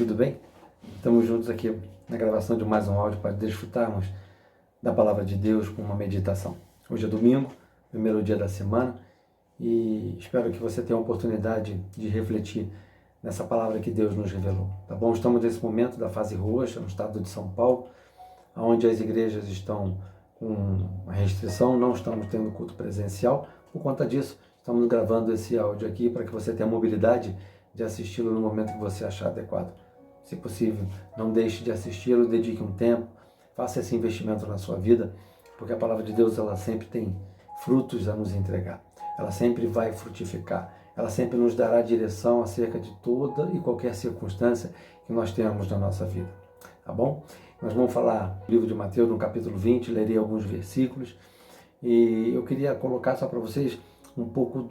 tudo bem? Estamos juntos aqui na gravação de mais um áudio para desfrutarmos da Palavra de Deus com uma meditação. Hoje é domingo, primeiro dia da semana, e espero que você tenha a oportunidade de refletir nessa palavra que Deus nos revelou, tá bom? Estamos nesse momento da fase roxa, no estado de São Paulo, onde as igrejas estão com uma restrição, não estamos tendo culto presencial. Por conta disso, estamos gravando esse áudio aqui para que você tenha a mobilidade de assisti-lo no momento que você achar adequado. Se possível, não deixe de assisti-lo, dedique um tempo, faça esse investimento na sua vida, porque a palavra de Deus ela sempre tem frutos a nos entregar. Ela sempre vai frutificar. Ela sempre nos dará direção acerca de toda e qualquer circunstância que nós tenhamos na nossa vida. Tá bom? Nós vamos falar do livro de Mateus, no capítulo 20, lerei alguns versículos, e eu queria colocar só para vocês um pouco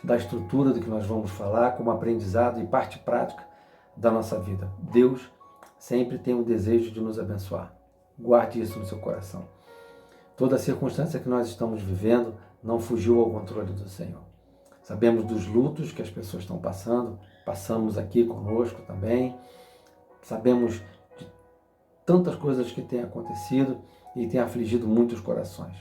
da estrutura do que nós vamos falar, como aprendizado e parte prática da nossa vida. Deus sempre tem o desejo de nos abençoar. Guarde isso no seu coração. Toda circunstância que nós estamos vivendo não fugiu ao controle do Senhor. Sabemos dos lutos que as pessoas estão passando, passamos aqui conosco também. Sabemos de tantas coisas que têm acontecido e têm afligido muitos corações.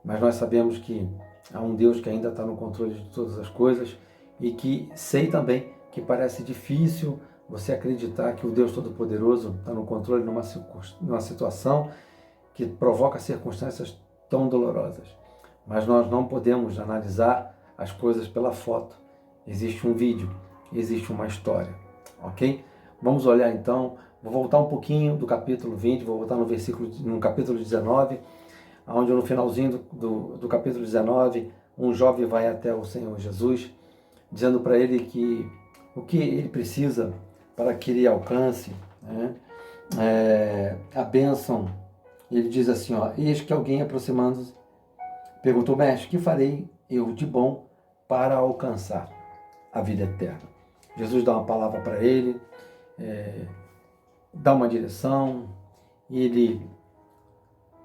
Mas nós sabemos que há um Deus que ainda está no controle de todas as coisas e que sei também que parece difícil você acreditar que o Deus Todo-Poderoso está no controle numa situação que provoca circunstâncias tão dolorosas. Mas nós não podemos analisar as coisas pela foto. Existe um vídeo, existe uma história, ok? Vamos olhar então, vou voltar um pouquinho do capítulo 20, vou voltar no capítulo 19, onde no finalzinho do capítulo 19, um jovem vai até o Senhor Jesus, dizendo para ele que o que ele precisa para que ele alcance, né, a bênção. Ele diz assim, eis que alguém aproximando-se, perguntou, mestre, que farei eu de bom para alcançar a vida eterna? Jesus dá uma palavra para ele, dá uma direção, e ele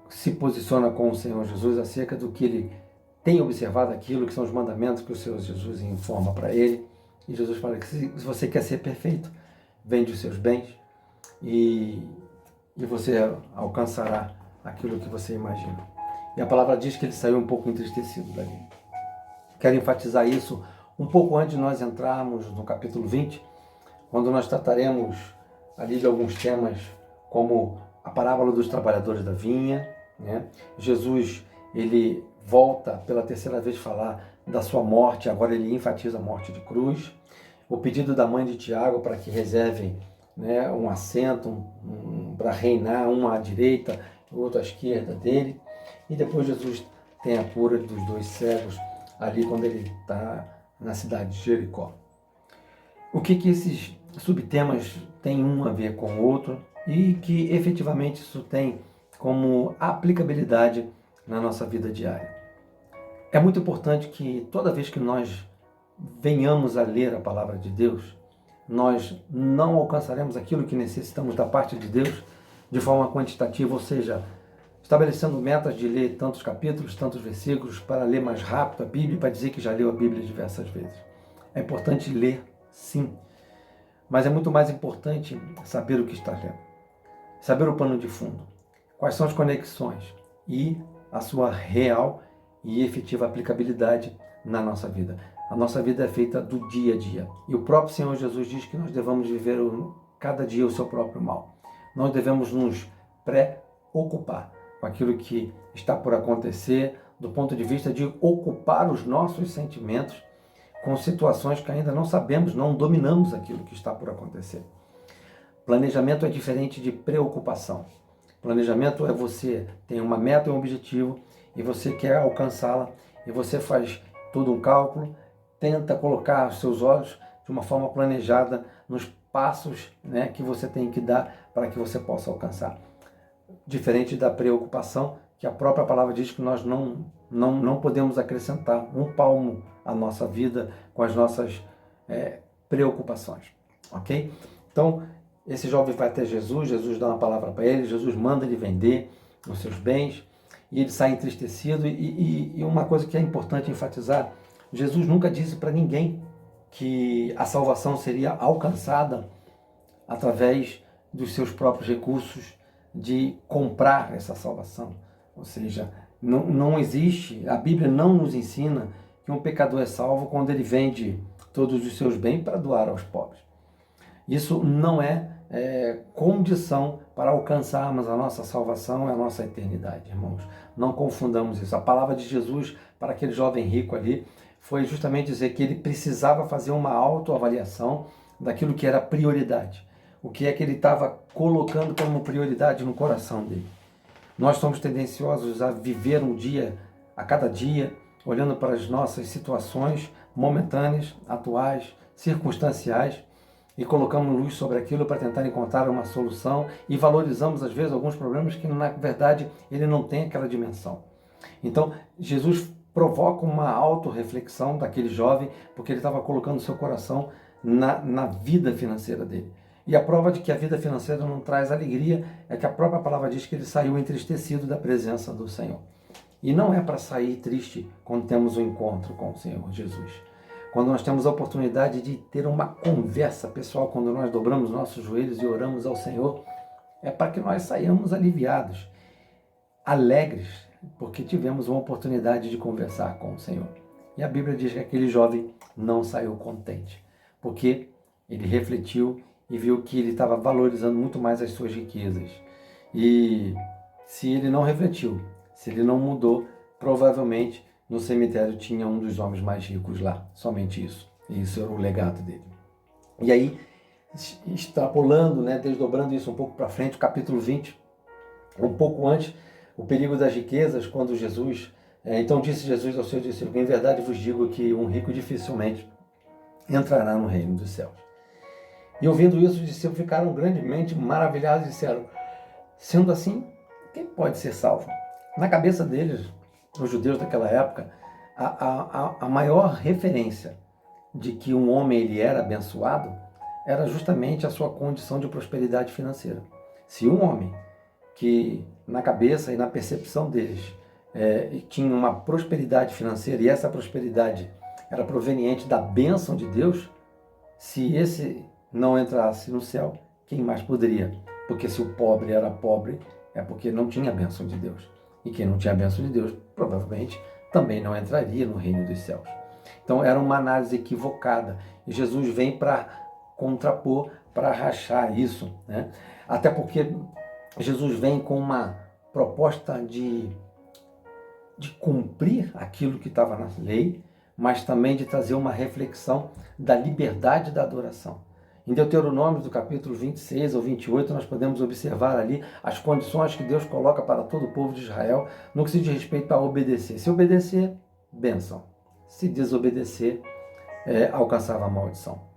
se posiciona com o Senhor Jesus acerca do que ele tem observado, aquilo que são os mandamentos que o Senhor Jesus informa para ele. E Jesus fala que se você quer ser perfeito, vende os seus bens e você alcançará aquilo que você imagina. E a palavra diz que ele saiu um pouco entristecido dali. Quero enfatizar isso um pouco antes de nós entrarmos no capítulo 20, quando nós trataremos ali de alguns temas como a parábola dos trabalhadores da vinha, né? Jesus, ele volta pela terceira vez falar da sua morte, agora ele enfatiza a morte de cruz, o pedido da mãe de Tiago para que reservem, né, um assento para reinar, um à direita e outro à esquerda dele, e depois Jesus tem a cura dos dois cegos ali quando ele está na cidade de Jericó. O que esses subtemas têm um a ver com o outro e que efetivamente isso tem como aplicabilidade na nossa vida diária? É muito importante que toda vez que nós venhamos a ler a palavra de Deus, nós não alcançaremos aquilo que necessitamos da parte de Deus de forma quantitativa, ou seja, estabelecendo metas de ler tantos capítulos, tantos versículos, para ler mais rápido a Bíblia, para dizer que já leu a Bíblia diversas vezes. É importante ler, sim, mas é muito mais importante saber o que está lendo, saber o pano de fundo, quais são as conexões e a sua real e efetiva aplicabilidade na nossa vida. A nossa vida é feita do dia a dia. E o próprio Senhor Jesus diz que nós devemos viver cada dia o seu próprio mal. Nós devemos nos preocupar com aquilo que está por acontecer, do ponto de vista de ocupar os nossos sentimentos com situações que ainda não sabemos, não dominamos aquilo que está por acontecer. Planejamento é diferente de preocupação. Planejamento é você tem uma meta e um objetivo e você quer alcançá-la e você faz todo um cálculo, tenta colocar os seus olhos de uma forma planejada nos passos, né, que você tem que dar para que você possa alcançar. Diferente da preocupação, que a própria palavra diz que nós não podemos acrescentar um palmo à nossa vida com as nossas preocupações, ok? Então, esse jovem vai até Jesus, Jesus dá uma palavra para ele, Jesus manda ele vender os seus bens, e ele sai entristecido, e uma coisa que é importante enfatizar, Jesus nunca disse para ninguém que a salvação seria alcançada através dos seus próprios recursos, de comprar essa salvação. Ou seja, não existe, a Bíblia não nos ensina que um pecador é salvo quando ele vende todos os seus bens para doar aos pobres. Isso não é condição para alcançarmos a nossa salvação e a nossa eternidade, irmãos. Não confundamos isso. A palavra de Jesus para aquele jovem rico ali foi justamente dizer que ele precisava fazer uma autoavaliação daquilo que era prioridade. O que é que ele estava colocando como prioridade no coração dele. Nós somos tendenciosos a viver um dia a cada dia, olhando para as nossas situações momentâneas, atuais, circunstanciais, e colocamos luz sobre aquilo para tentar encontrar uma solução e valorizamos, às vezes, alguns problemas que, na verdade, ele não tem aquela dimensão. Então, Jesus provoca uma autorreflexão daquele jovem, porque ele estava colocando seu coração na vida financeira dele. E a prova de que a vida financeira não traz alegria é que a própria palavra diz que ele saiu entristecido da presença do Senhor. E não é para sair triste quando temos um encontro com o Senhor Jesus. Quando nós temos a oportunidade de ter uma conversa pessoal, quando nós dobramos nossos joelhos e oramos ao Senhor, é para que nós saiamos aliviados, alegres, porque tivemos uma oportunidade de conversar com o Senhor. E a Bíblia diz que aquele jovem não saiu contente, porque ele refletiu e viu que ele estava valorizando muito mais as suas riquezas. E se ele não refletiu, se ele não mudou, provavelmente no cemitério tinha um dos homens mais ricos lá, somente isso. E isso era o legado dele. E aí, extrapolando, desdobrando isso um pouco para frente, o capítulo 20, um pouco antes, o perigo das riquezas, quando Jesus... Então disse Jesus aos seus discípulos: em verdade vos digo que um rico dificilmente entrará no reino dos céus. E ouvindo isso, os discípulos ficaram grandemente maravilhados e disseram: sendo assim, quem pode ser salvo? Na cabeça deles, os judeus daquela época, a maior referência de que um homem ele era abençoado era justamente a sua condição de prosperidade financeira. Se um homem que na cabeça e na percepção deles tinha uma prosperidade financeira e essa prosperidade era proveniente da bênção de Deus, se esse não entrasse no céu, quem mais poderia? Porque se o pobre era pobre, é porque não tinha a bênção de Deus. E quem não tinha a bênção de Deus, provavelmente, também não entraria no reino dos céus. Então era uma análise equivocada. E Jesus vem para contrapor, para rachar isso, Até porque Jesus vem com uma proposta de cumprir aquilo que estava na lei, mas também de trazer uma reflexão da liberdade da adoração. Em Deuteronômio, do capítulo 26 ou 28, nós podemos observar ali as condições que Deus coloca para todo o povo de Israel no que se diz respeito a obedecer. Se obedecer, bênção. Se desobedecer, alcançava a maldição.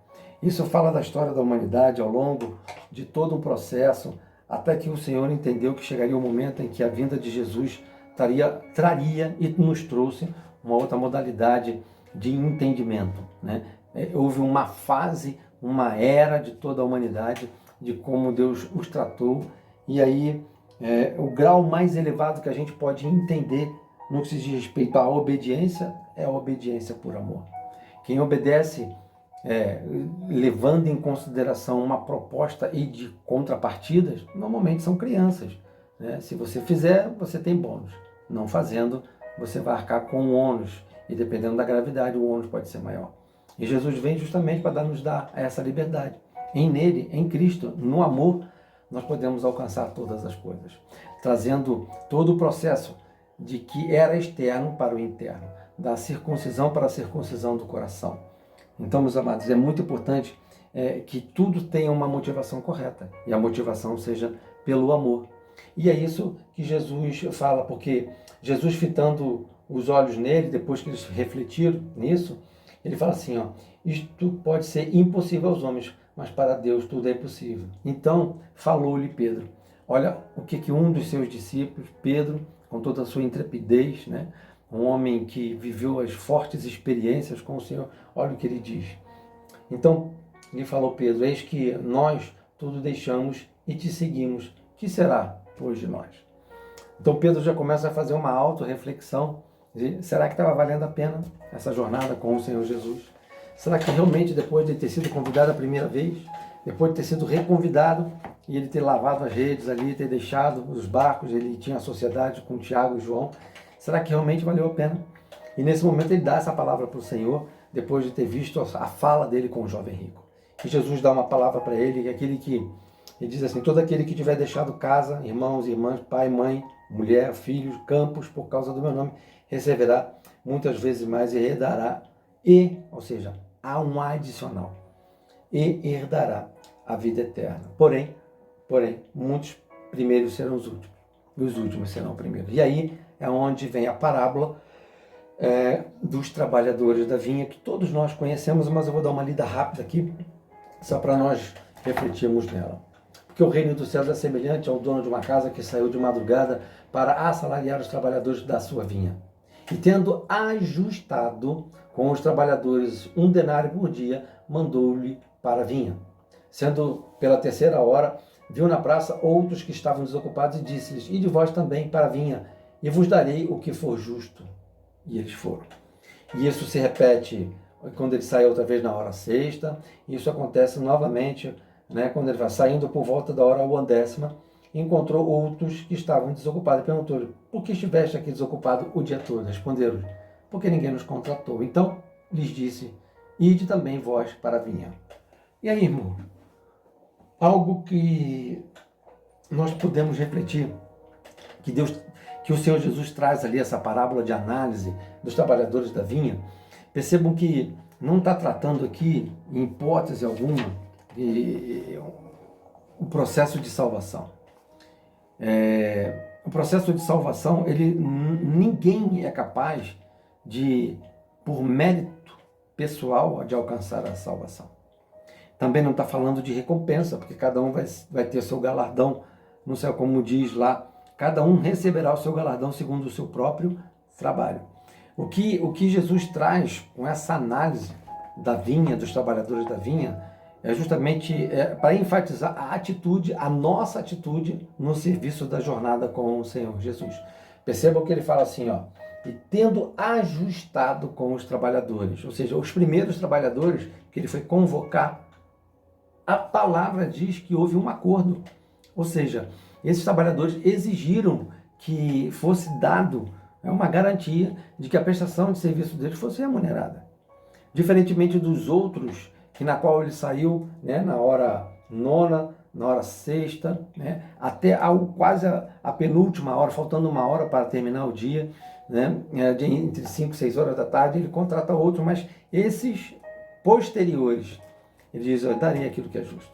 Isso fala da história da humanidade ao longo de todo um processo, até que o Senhor entendeu que chegaria o momento em que a vinda de Jesus traria e nos trouxe uma outra modalidade de entendimento. Houve uma fase, uma era de toda a humanidade, de como Deus os tratou, e aí o grau mais elevado que a gente pode entender no que se diz respeito à obediência é a obediência por amor. Quem obedece levando em consideração uma proposta e de contrapartidas, normalmente são crianças. Se você fizer, você tem bônus. Não fazendo, você vai arcar com o ônus, e dependendo da gravidade, o ônus pode ser maior. E Jesus vem justamente para nos dar essa liberdade. Nele, em Cristo, no amor, nós podemos alcançar todas as coisas. Trazendo todo o processo de que era externo para o interno, da circuncisão para a circuncisão do coração. Então, meus amados, é muito importante que tudo tenha uma motivação correta. E a motivação seja pelo amor. E é isso que Jesus fala, porque Jesus, fitando os olhos nele, depois que eles refletiram nisso, ele fala assim, isto pode ser impossível aos homens, mas para Deus tudo é possível. Então, falou-lhe Pedro. Olha o que um dos seus discípulos, Pedro, com toda a sua intrepidez, um homem que viveu as fortes experiências com o Senhor, olha o que ele diz. Então, lhe falou Pedro: eis que nós tudo deixamos e te seguimos. Que será, pois, de nós? Então Pedro já começa a fazer uma autorreflexão. Será que estava valendo a pena essa jornada com o Senhor Jesus? Será que realmente, depois de ter sido convidado a primeira vez, depois de ter sido reconvidado e ele ter lavado as redes ali, ter deixado os barcos, ele tinha a sociedade com Tiago e João, será que realmente valeu a pena? E nesse momento ele dá essa palavra para o Senhor, depois de ter visto a fala dele com o jovem rico. E Jesus dá uma palavra para ele, ele diz assim: todo aquele que tiver deixado casa, irmãos, irmãs, pai, mãe, mulher, filhos, campos, por causa do meu nome, receberá muitas vezes mais e herdará, ou seja, há um adicional, e herdará a vida eterna. Porém, muitos primeiros serão os últimos, e os últimos serão primeiros. E aí é onde vem a parábola dos trabalhadores da vinha, que todos nós conhecemos, mas eu vou dar uma lida rápida aqui, só para nós refletirmos nela. Porque o reino dos céus é semelhante ao dono de uma casa que saiu de madrugada para assalariar os trabalhadores da sua vinha. E tendo ajustado com os trabalhadores 1 denário por dia, mandou-lhe para a vinha. Sendo pela 3ª hora, viu na praça outros que estavam desocupados e disse-lhes: ide vós também para a vinha, e vos darei o que for justo. E eles foram. E isso se repete quando ele sai outra vez na hora 6ª. Isso acontece novamente, quando ele vai saindo por volta da hora 10ª, encontrou outros que estavam desocupados e perguntou-lhe: por que estiveste aqui desocupado o dia todo? Responderam-lhe: porque ninguém nos contratou. Então lhes disse: ide também vós para a vinha. E aí, irmão, algo que nós podemos refletir, que o Senhor Jesus traz ali, essa parábola de análise dos trabalhadores da vinha. Percebam que não está tratando aqui, em hipótese alguma, o processo de salvação. O processo de salvação, ninguém é capaz de, por mérito pessoal, de alcançar a salvação. Também não está falando de recompensa, porque cada um vai ter seu galardão no céu, como diz lá, cada um receberá o seu galardão segundo o seu próprio trabalho. O que Jesus traz com essa análise da vinha, dos trabalhadores da vinha, é justamente para enfatizar a nossa atitude no serviço da jornada com o Senhor Jesus. Percebam que ele fala assim, e tendo ajustado com os trabalhadores, ou seja, os primeiros trabalhadores que ele foi convocar, a palavra diz que houve um acordo. Ou seja, esses trabalhadores exigiram que fosse dado uma garantia de que a prestação de serviço deles fosse remunerada. Diferentemente dos outros, que na qual ele saiu na hora 9ª, na hora 6ª, até quase a penúltima hora, faltando 1 hora para terminar o dia, entre 5 e 6 horas da tarde, ele contrata outro, mas esses posteriores, ele diz: eu darei aquilo que é justo.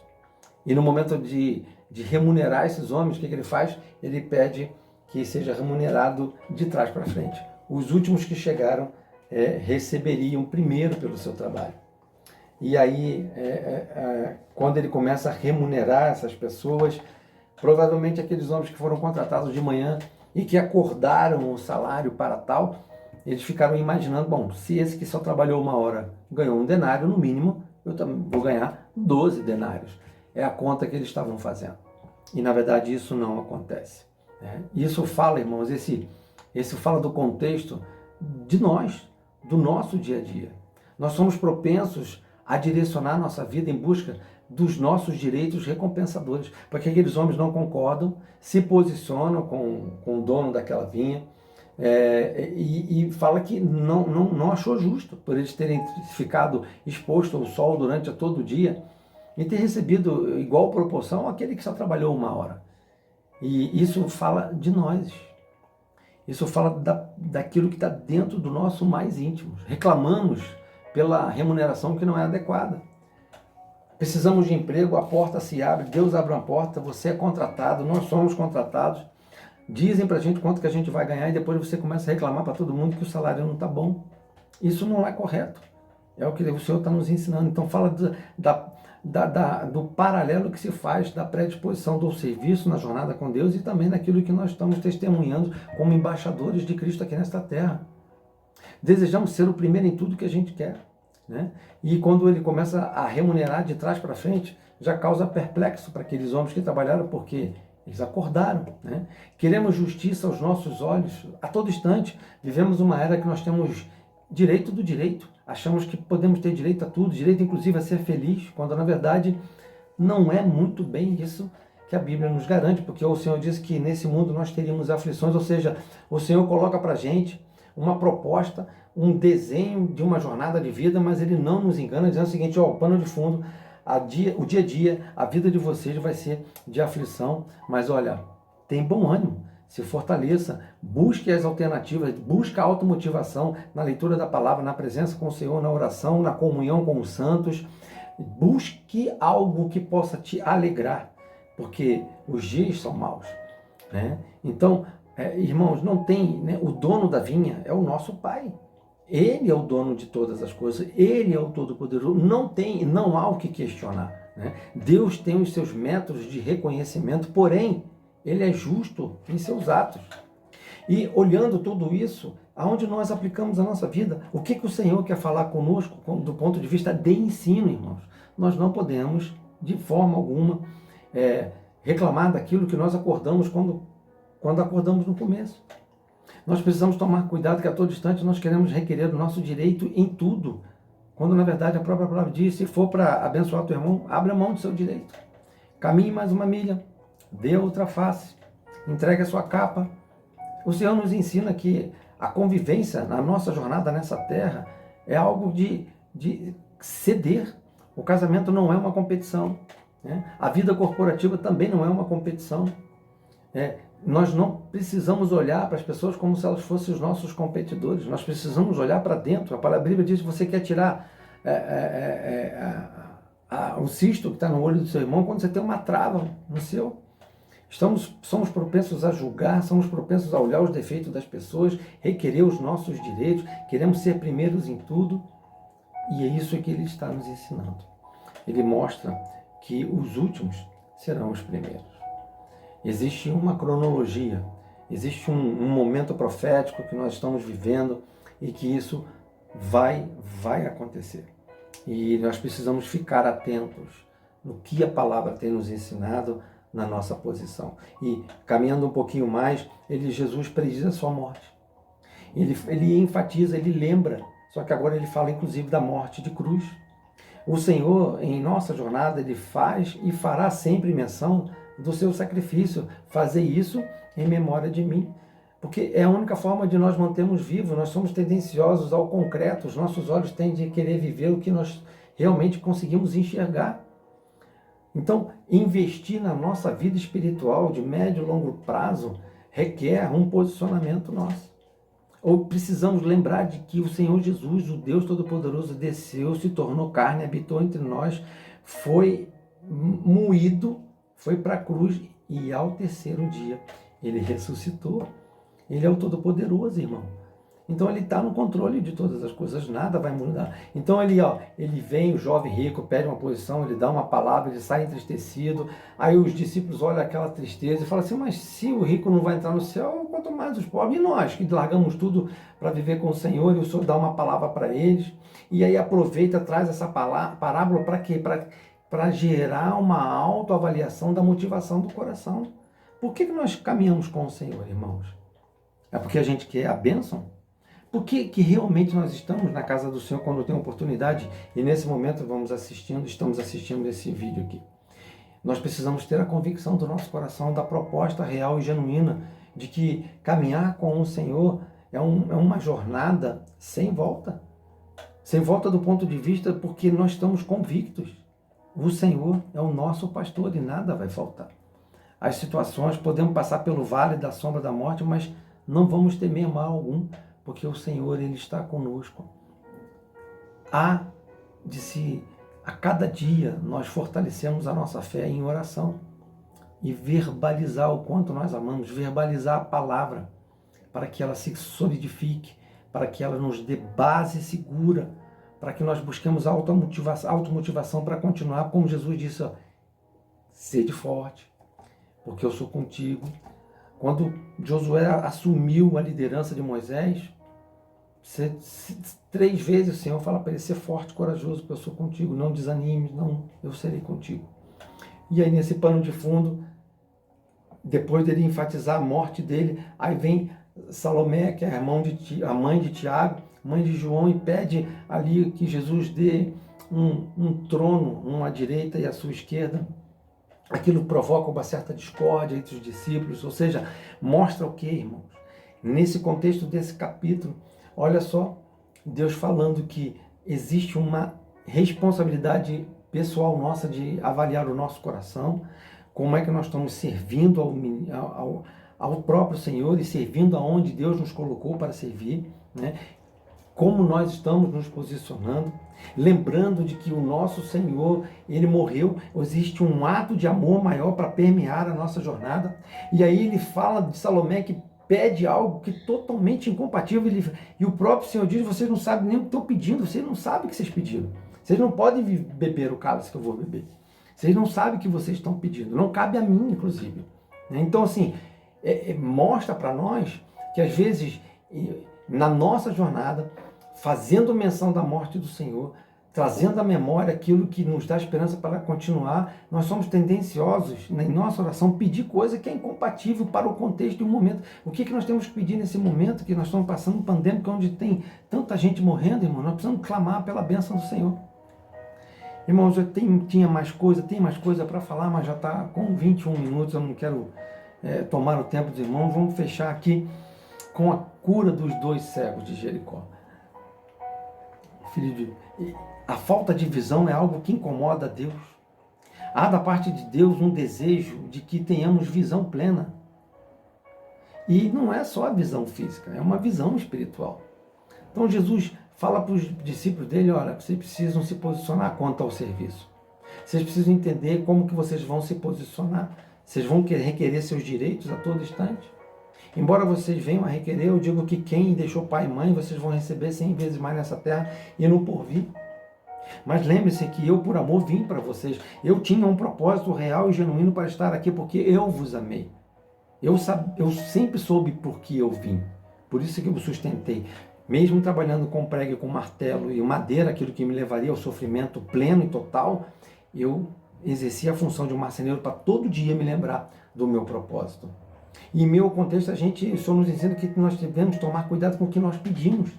E no momento de remunerar esses homens, o que ele faz? Ele pede que seja remunerado de trás para frente. Os últimos que chegaram receberiam primeiro pelo seu trabalho. E aí, quando ele começa a remunerar essas pessoas, provavelmente aqueles homens que foram contratados de manhã e que acordaram o salário para tal, eles ficaram imaginando: bom, se esse que só trabalhou 1 hora ganhou 1 denário, no mínimo, eu também vou ganhar 12 denários. É a conta que eles estavam fazendo. E, na verdade, isso não acontece. Isso fala, irmãos, isso fala do contexto de nós, do nosso dia a dia. Nós somos propensos a direcionar nossa vida em busca dos nossos direitos recompensadores, porque aqueles homens não concordam, se posicionam com o dono daquela vinha, e fala que não achou justo por eles terem ficado expostos ao sol durante todo o dia e ter recebido igual proporção àquele que só trabalhou 1 hora. E isso fala de nós. Isso fala daquilo que está dentro do nosso mais íntimo. Reclamamos pela remuneração que não é adequada. Precisamos de emprego, a porta se abre, Deus abre uma porta, você é contratado, nós somos contratados. Dizem pra gente quanto que a gente vai ganhar e depois você começa a reclamar para todo mundo que o salário não está bom. Isso não é correto. É o que o Senhor está nos ensinando. Então fala do paralelo que se faz da predisposição do serviço na jornada com Deus e também naquilo que nós estamos testemunhando como embaixadores de Cristo aqui nesta terra. Desejamos ser o primeiro em tudo que a gente quer. E quando ele começa a remunerar de trás para frente, já causa perplexo para aqueles homens que trabalharam, porque eles acordaram. Queremos justiça aos nossos olhos a todo instante. Vivemos uma era que nós temos direito do direito. Achamos que podemos ter direito a tudo, direito inclusive a ser feliz, quando na verdade Não é muito bem isso que a Bíblia nos garante, porque o Senhor disse que nesse mundo nós teríamos aflições, ou seja, o Senhor coloca para a gente uma proposta, um desenho de uma jornada de vida, mas Ele não nos engana, dizendo o seguinte, ó, o pano de fundo, o dia a dia, a vida de vocês vai ser de aflição, mas olha, tem bom ânimo, se fortaleça, busque as alternativas, busque a automotivação na leitura da palavra, na presença com o Senhor, na oração, na comunhão com os santos, busque algo que possa te alegrar, porque os dias são maus, né? Então, irmãos, não tem, né? O dono da vinha é o nosso Pai. Ele é o dono de todas as coisas, Ele é o Todo-Poderoso, não há o que questionar, né? Deus tem os seus métodos de reconhecimento, porém, Ele é justo em seus atos. E olhando tudo isso, aonde nós aplicamos a nossa vida, o que o Senhor quer falar conosco do ponto de vista de ensino, irmãos? Nós não podemos, de forma alguma, reclamar daquilo que nós acordamos quando acordamos no começo. Nós precisamos tomar cuidado que a todo instante nós queremos requerer o nosso direito em tudo, quando na verdade a própria palavra diz, se for para abençoar teu irmão, abra mão do seu direito. Caminhe mais uma milha, dê outra face, entregue a sua capa. O Senhor nos ensina que a convivência na nossa jornada nessa terra é algo de ceder. O casamento não é uma competição, né? A vida corporativa também não é uma competição. Nós não precisamos olhar para as pessoas como se elas fossem os nossos competidores. Nós precisamos olhar para dentro. A palavra Bíblia diz que você quer tirar o cisto que está no olho do seu irmão quando você tem uma trava no seu. Somos propensos a julgar, somos propensos a olhar os defeitos das pessoas, requerer os nossos direitos, queremos ser primeiros em tudo, e é isso que ele está nos ensinando. Ele mostra que os últimos serão os primeiros. Existe uma cronologia, existe um momento profético que nós estamos vivendo e que isso vai acontecer. E nós precisamos ficar atentos no que a palavra tem nos ensinado na nossa posição. E caminhando um pouquinho mais, Jesus prediz a sua morte. Ele enfatiza, ele lembra, só que agora ele fala inclusive da morte de cruz. O Senhor, em nossa jornada, Ele faz e fará sempre menção do seu sacrifício. Fazer isso em memória de mim. Porque é a única forma de nós mantermos vivos. Nós somos tendenciosos ao concreto. Os nossos olhos tendem a querer viver o que nós realmente conseguimos enxergar. Então, investir na nossa vida espiritual de médio e longo prazo requer um posicionamento nosso. Ou precisamos lembrar de que o Senhor Jesus, o Deus Todo-Poderoso, desceu, se tornou carne, habitou entre nós, foi moído, foi para a cruz e ao terceiro dia ele ressuscitou. Ele é o Todo-Poderoso, irmão. Então ele está no controle de todas as coisas, nada vai mudar. Então ele vem, o jovem rico, pede uma posição, ele dá uma palavra, ele sai entristecido. Aí os discípulos olham aquela tristeza e falam assim, mas se o rico não vai entrar no céu, quanto mais os pobres. E nós, que largamos tudo para viver com o Senhor, e o Senhor dá uma palavra para eles. E aí aproveita, traz essa parábola para quê? Para gerar uma autoavaliação da motivação do coração. Por que nós caminhamos com o Senhor, irmãos? É porque a gente quer a bênção? Por que realmente nós estamos na casa do Senhor quando tem oportunidade? E nesse momento estamos assistindo esse vídeo aqui. Nós precisamos ter a convicção do nosso coração, da proposta real e genuína de que caminhar com o Senhor é uma jornada sem volta. Sem volta do ponto de vista porque nós estamos convictos. O Senhor é o nosso pastor e nada vai faltar. As situações, podemos passar pelo vale da sombra da morte, mas não vamos temer mal algum, porque o Senhor, Ele está conosco. A cada dia nós fortalecemos a nossa fé em oração e verbalizar o quanto nós amamos, verbalizar a palavra para que ela se solidifique, para que ela nos dê base segura, para que nós busquemos automotivação para continuar, como Jesus disse, sede forte, porque eu sou contigo. Quando Josué assumiu a liderança de Moisés, 3 vezes o Senhor fala para ele, ser forte, corajoso, porque eu sou contigo, não desanime, não, eu serei contigo. E aí nesse pano de fundo, depois dele enfatizar a morte dele, aí vem Salomé, que é a mãe de Tiago, mãe de João, e pede ali que Jesus dê um trono, uma à direita e à sua esquerda. Aquilo provoca uma certa discórdia entre os discípulos, ou seja, mostra o que, irmãos? Nesse contexto desse capítulo, olha só, Deus falando que existe uma responsabilidade pessoal nossa de avaliar o nosso coração, como é que nós estamos servindo ao próprio Senhor e servindo aonde Deus nos colocou para servir, né? Como nós estamos nos posicionando, lembrando de que o nosso Senhor, Ele morreu, existe um ato de amor maior para permear a nossa jornada. E aí ele fala de Salomé que pede algo que é totalmente incompatível, e o próprio Senhor diz, vocês não sabem nem o que estão pedindo, vocês não sabem o que vocês pediram. Vocês não podem beber o cálice que eu vou beber. Vocês não sabem o que vocês estão pedindo, não cabe a mim, inclusive. Então, assim, mostra para nós que às vezes, na nossa jornada, fazendo menção da morte do Senhor, trazendo à memória aquilo que nos dá esperança para continuar, nós somos tendenciosos, em nossa oração, pedir coisa que é incompatível para o contexto e o momento. O que nós temos que pedir nesse momento que nós estamos passando pandêmica, onde tem tanta gente morrendo, irmão? Nós precisamos clamar pela bênção do Senhor. Irmãos, tem mais coisa para falar, mas já está com 21 minutos, eu não quero tomar o tempo dos irmãos. Vamos fechar aqui com a cura dos 2 cegos de Jericó. A falta de visão é algo que incomoda a Deus. Há da parte de Deus um desejo de que tenhamos visão plena. E não é só a visão física, é uma visão espiritual. Então Jesus fala para os discípulos dele, olha, vocês precisam se posicionar quanto ao serviço. Vocês precisam entender como que vocês vão se posicionar. Vocês vão requerer seus direitos a todo instante. Embora vocês venham a requerer, eu digo que quem deixou pai e mãe, vocês vão receber 100 vezes mais nessa terra e no porvir. Mas lembre-se que eu, por amor, vim para vocês. Eu tinha um propósito real e genuíno para estar aqui, porque eu vos amei. Eu sempre soube por que eu vim. Por isso que eu me sustentei. Mesmo trabalhando com prego, com martelo e madeira, aquilo que me levaria ao sofrimento pleno e total, eu exerci a função de um marceneiro para todo dia me lembrar do meu propósito. E em meu contexto, o Senhor nos ensina que nós devemos tomar cuidado com o que nós pedimos.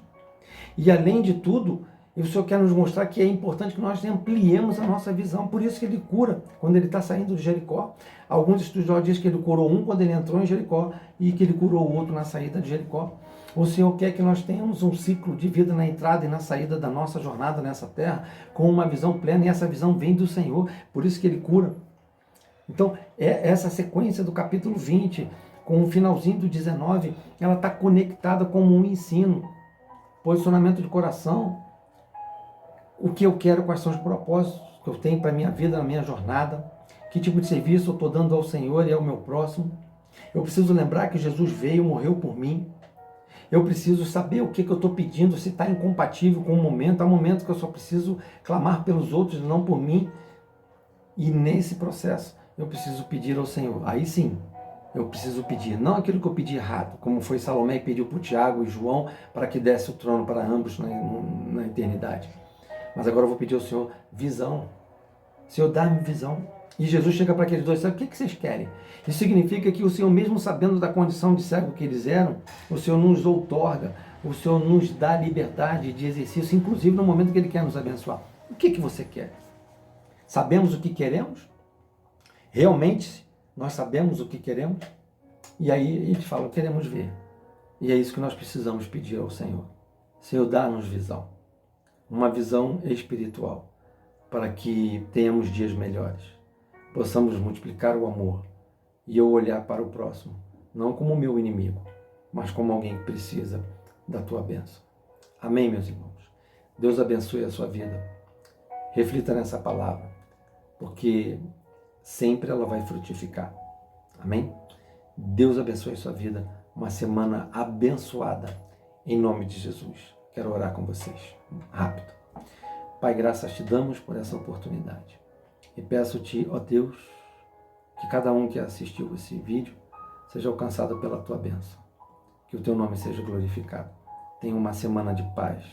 E além de tudo, o Senhor quer nos mostrar que é importante que nós ampliemos a nossa visão. Por isso que Ele cura quando Ele está saindo de Jericó. Alguns estudiosos dizem que Ele curou um quando Ele entrou em Jericó e que Ele curou o outro na saída de Jericó. O Senhor quer que nós tenhamos um ciclo de vida na entrada e na saída da nossa jornada nessa terra com uma visão plena, e essa visão vem do Senhor. Por isso que Ele cura. Então, essa sequência do capítulo 20, com o finalzinho do 19, ela está conectada como um ensino, posicionamento de coração, o que eu quero, quais são os propósitos que eu tenho para a minha vida, na minha jornada, que tipo de serviço eu estou dando ao Senhor e ao meu próximo. Eu preciso lembrar que Jesus veio, morreu por mim. Eu preciso saber o que eu estou pedindo, se está incompatível com o momento. Há momentos que eu só preciso clamar pelos outros, não por mim. E nesse processo, eu preciso pedir ao Senhor. Aí sim, eu preciso pedir, não aquilo que eu pedi errado, como foi Salomé que pediu para o Tiago e João para que desse o trono para ambos na eternidade. Mas agora eu vou pedir ao Senhor visão. Senhor, dá-me visão. E Jesus chega para aqueles dois, sabe o que vocês querem? Isso significa que o Senhor, mesmo sabendo da condição de cego que eles eram, o Senhor nos outorga, o Senhor nos dá liberdade de exercício, inclusive no momento que Ele quer nos abençoar. O que você quer? Sabemos o que queremos? Realmente nós sabemos o que queremos? E aí a gente fala, queremos ver. E é isso que nós precisamos pedir ao Senhor. Senhor, dá-nos visão. Uma visão espiritual, para que tenhamos dias melhores. Possamos multiplicar o amor e eu olhar para o próximo, não como meu inimigo, mas como alguém que precisa da tua bênção. Amém, meus irmãos? Deus abençoe a sua vida. Reflita nessa palavra, porque sempre ela vai frutificar. Amém? Deus abençoe a sua vida. Uma semana abençoada, em nome de Jesus. Quero orar com vocês. Rápido. Pai, graças te damos por essa oportunidade. E peço-te, ó Deus, que cada um que assistiu esse vídeo seja alcançado pela tua bênção. Que o teu nome seja glorificado. Tenha uma semana de paz.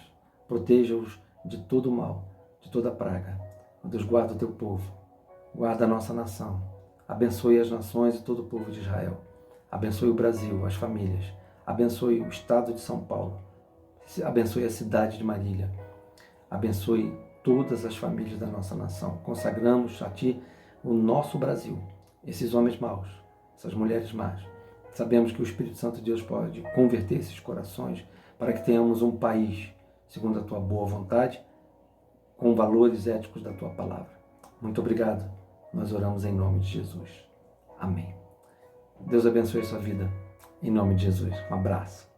Proteja-os de todo mal, de toda praga. Ó Deus, guarda o teu povo. Guarda a nossa nação. Abençoe as nações e todo o povo de Israel. Abençoe o Brasil, as famílias. Abençoe o estado de São Paulo. Abençoe a cidade de Marília. Abençoe todas as famílias da nossa nação. Consagramos a Ti o nosso Brasil, esses homens maus, essas mulheres más. Sabemos que o Espírito Santo de Deus pode converter esses corações para que tenhamos um país, segundo a Tua boa vontade, com valores éticos da Tua palavra. Muito obrigado. Nós oramos em nome de Jesus. Amém. Deus abençoe a sua vida. Em nome de Jesus. Um abraço.